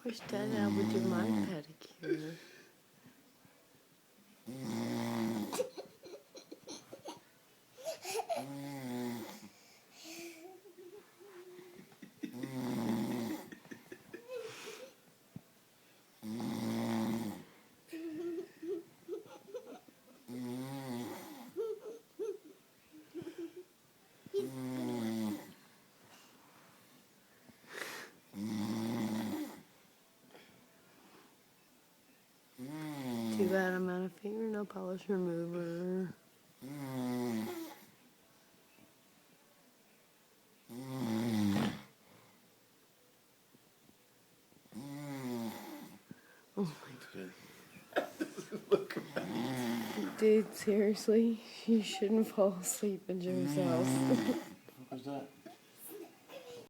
Wish Dad would do my pedicure. Too bad I'm out of fingernail polish remover. Oh my god. Dude, seriously, you shouldn't fall asleep in Joe's house. What was that?